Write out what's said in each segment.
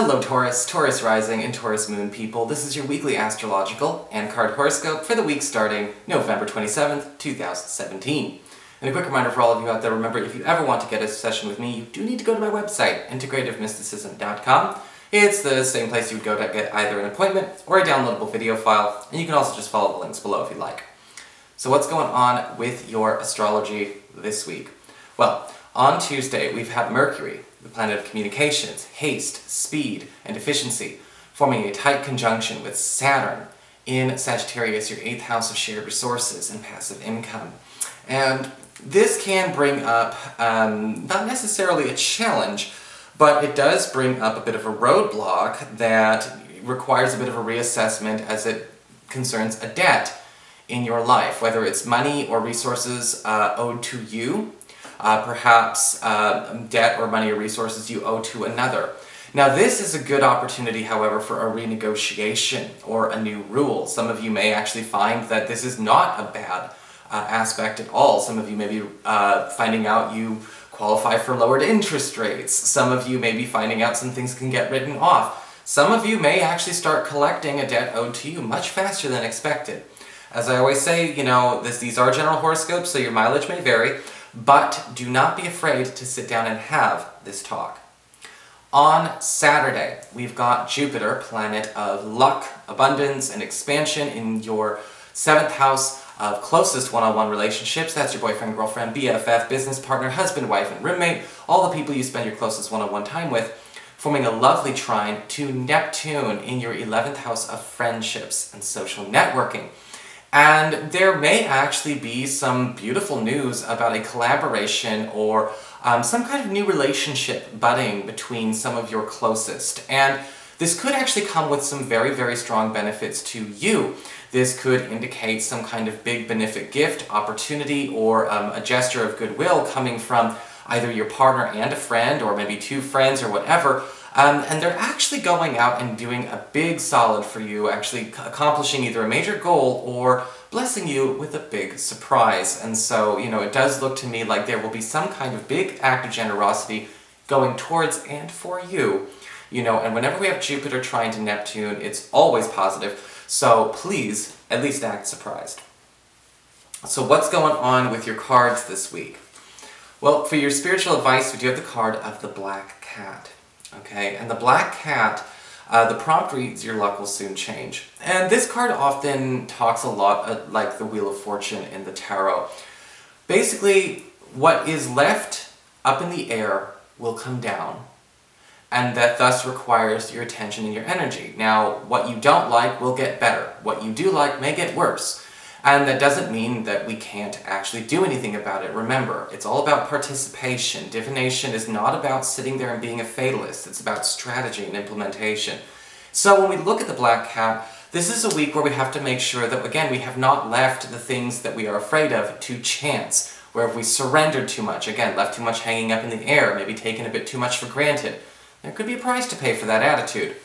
Hello Taurus, Taurus rising, and Taurus moon people. This is your weekly astrological and card horoscope for the week starting November 27th, 2017. And a quick reminder for all of you out there, remember if you ever want to get a session with me, you do need to go to my website, integrativemysticism.com. It's the same place you would go to get either an appointment or a downloadable video file, and you can also just follow the links below if you'd like. So what's going on with your astrology this week? Well, on Tuesday we've had Mercury, the planet of communications, haste, speed, and efficiency, forming a tight conjunction with Saturn in Sagittarius, your 8th house of shared resources and passive income. And this can bring up, not necessarily a challenge, but it does bring up a bit of a roadblock that requires a bit of a reassessment as it concerns a debt in your life, whether it's money or resources owed to you, perhaps debt or money or resources you owe to another. Now this is a good opportunity, however, for a renegotiation or a new rule. Some of you may actually find that this is not a bad aspect at all. Some of you may be finding out you qualify for lowered interest rates. Some of you may be finding out some things can get written off. Some of you may actually start collecting a debt owed to you much faster than expected. As I always say, you know, these are general horoscopes, so your mileage may vary, but do not be afraid to sit down and have this talk. On Saturday, we've got Jupiter, planet of luck, abundance, and expansion in your 7th house of closest one-on-one relationships. That's your boyfriend, girlfriend, BFF, business partner, husband, wife, and roommate, all the people you spend your closest one-on-one time with, forming a lovely trine to Neptune in your 11th house of friendships and social networking. And there may actually be some beautiful news about a collaboration or some kind of new relationship budding between some of your closest. And this could actually come with some very, very strong benefits to you. This could indicate some kind of big benefic gift, opportunity, or a gesture of goodwill coming from either your partner and a friend, or maybe two friends, or whatever. And they're actually going out and doing a big solid for you, actually accomplishing either a major goal or blessing you with a big surprise. And so, you know, it does look to me like there will be some kind of big act of generosity going towards and for you. You know, and whenever we have Jupiter trine to Neptune, it's always positive. So please, at least act surprised. So what's going on with your cards this week? Well, for your spiritual advice, we do have the card of the Black Cat. Okay, and the Black Cat, the prompt reads, your luck will soon change. And this card often talks a lot like the Wheel of Fortune in the Tarot. Basically, what is left up in the air will come down, and that thus requires your attention and your energy. Now, what you don't like will get better. What you do like may get worse. And that doesn't mean that we can't actually do anything about it. Remember, it's all about participation. Divination is not about sitting there and being a fatalist. It's about strategy and implementation. So when we look at the Black Cat, this is a week where we have to make sure that, again, we have not left the things that we are afraid of to chance. Where if we surrendered too much, again, left too much hanging up in the air, maybe taken a bit too much for granted, there could be a price to pay for that attitude.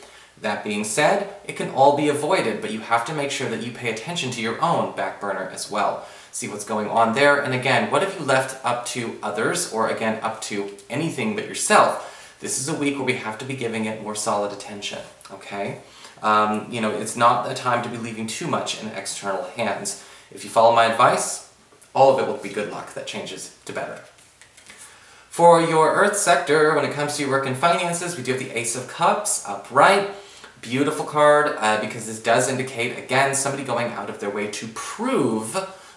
That being said, it can all be avoided, but you have to make sure that you pay attention to your own back burner as well. See what's going on there, and again, what have you left up to others, or again, up to anything but yourself? This is a week where we have to be giving it more solid attention, okay? You know, it's not a time to be leaving too much in external hands. If you follow my advice, all of it will be good luck that changes to better. For your Earth sector, when it comes to your work and finances, we do have the Ace of Cups upright. Beautiful card, because this does indicate, again, somebody going out of their way to prove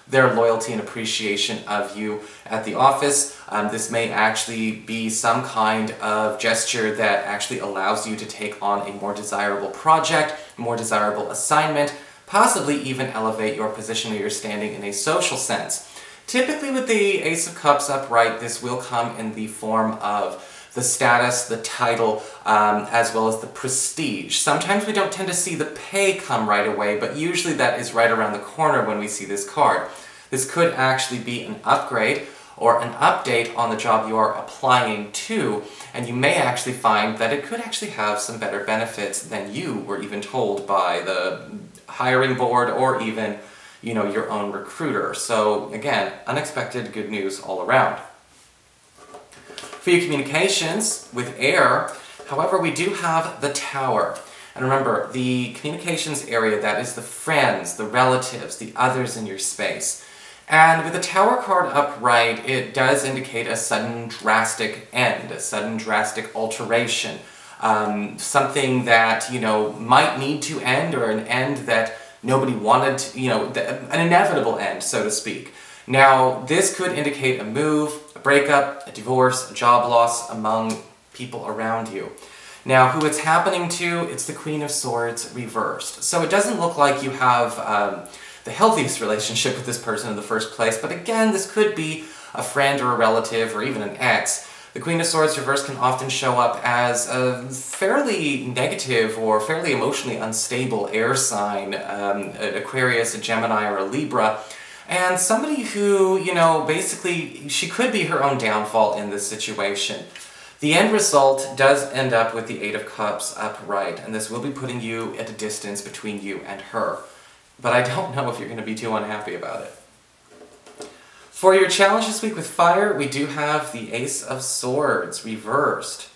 their loyalty and appreciation of you at the office. This may actually be some kind of gesture that actually allows you to take on a more desirable project, more desirable assignment, possibly even elevate your position or your standing in a social sense. Typically with the Ace of Cups upright, this will come in the form of the status, the title, as well as the prestige. Sometimes we don't tend to see the pay come right away, but usually that is right around the corner when we see this card. This could actually be an upgrade or an update on the job you are applying to, and you may actually find that it could actually have some better benefits than you were even told by the hiring board or even, you know, your own recruiter. So again, unexpected good news all around. For your communications with air, However, we do have the Tower. And remember, the communications area, that is the friends, the relatives, the others in your space. And with the Tower card upright, it does indicate a sudden drastic end, a sudden drastic alteration. Something that, might need to end, or an end that nobody wanted to, an inevitable end, so to speak. Now, this could indicate a move, a breakup, a divorce, a job loss among people around you. Now, who it's happening to, it's the Queen of Swords reversed. So it doesn't look like you have the healthiest relationship with this person in the first place, but again, this could be a friend or a relative or even an ex. The Queen of Swords reversed can often show up as a fairly negative or fairly emotionally unstable air sign, an Aquarius, a Gemini, or a Libra, and somebody who, basically, she could be her own downfall in this situation. The end result does end up with the Eight of Cups upright, and this will be putting you at a distance between you and her. But I don't know if you're going to be too unhappy about it. For your challenge this week with fire, we do have the Ace of Swords reversed.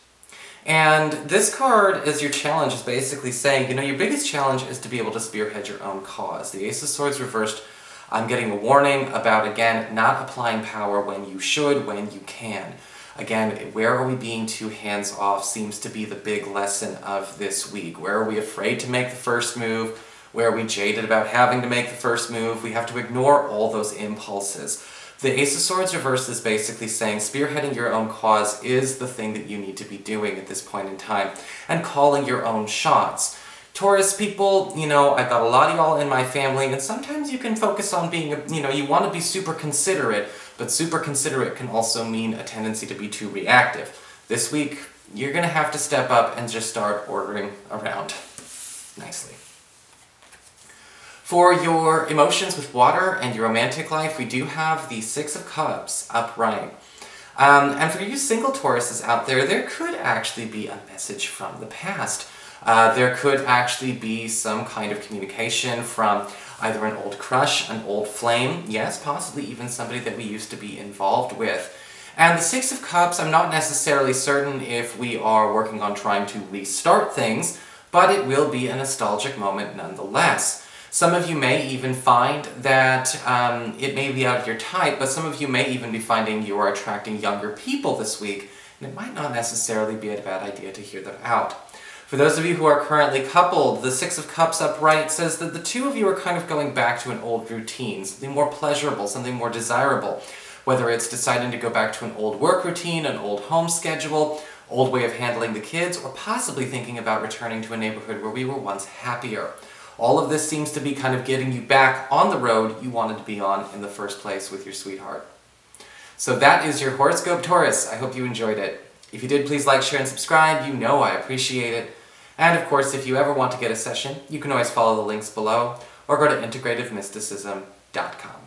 And this card, as your challenge, is basically saying, your biggest challenge is to be able to spearhead your own cause. The Ace of Swords reversed, I'm getting a warning about, again, not applying power when you should, when you can. Again, where are we being too hands-off seems to be the big lesson of this week. Where are we afraid to make the first move? Where are we jaded about having to make the first move? We have to ignore all those impulses. The Ace of Swords reversed is basically saying spearheading your own cause is the thing that you need to be doing at this point in time, and calling your own shots. Taurus people, I've got a lot of y'all in my family, and sometimes you can focus on being, you want to be super considerate, but super considerate can also mean a tendency to be too reactive. This week, you're going to have to step up and just start ordering around nicely. For your emotions with water and your romantic life, we do have the Six of Cups upright. And for you single Tauruses out there could actually be a message from the past. There could actually be some kind of communication from either an old crush, an old flame, yes, possibly even somebody that we used to be involved with. And the Six of Cups, I'm not necessarily certain if we are working on trying to restart things, but it will be a nostalgic moment nonetheless. Some of you may even find that it may be out of your type, but some of you may even be finding you are attracting younger people this week, and it might not necessarily be a bad idea to hear them out. For those of you who are currently coupled, the Six of Cups upright says that the two of you are kind of going back to an old routine, something more pleasurable, something more desirable. Whether it's deciding to go back to an old work routine, an old home schedule, old way of handling the kids, or possibly thinking about returning to a neighborhood where we were once happier. All of this seems to be kind of getting you back on the road you wanted to be on in the first place with your sweetheart. So that is your horoscope, Taurus. I hope you enjoyed it. If you did, please like, share, and subscribe. You know I appreciate it. And of course, if you ever want to get a session, you can always follow the links below or go to integrativemysticism.com.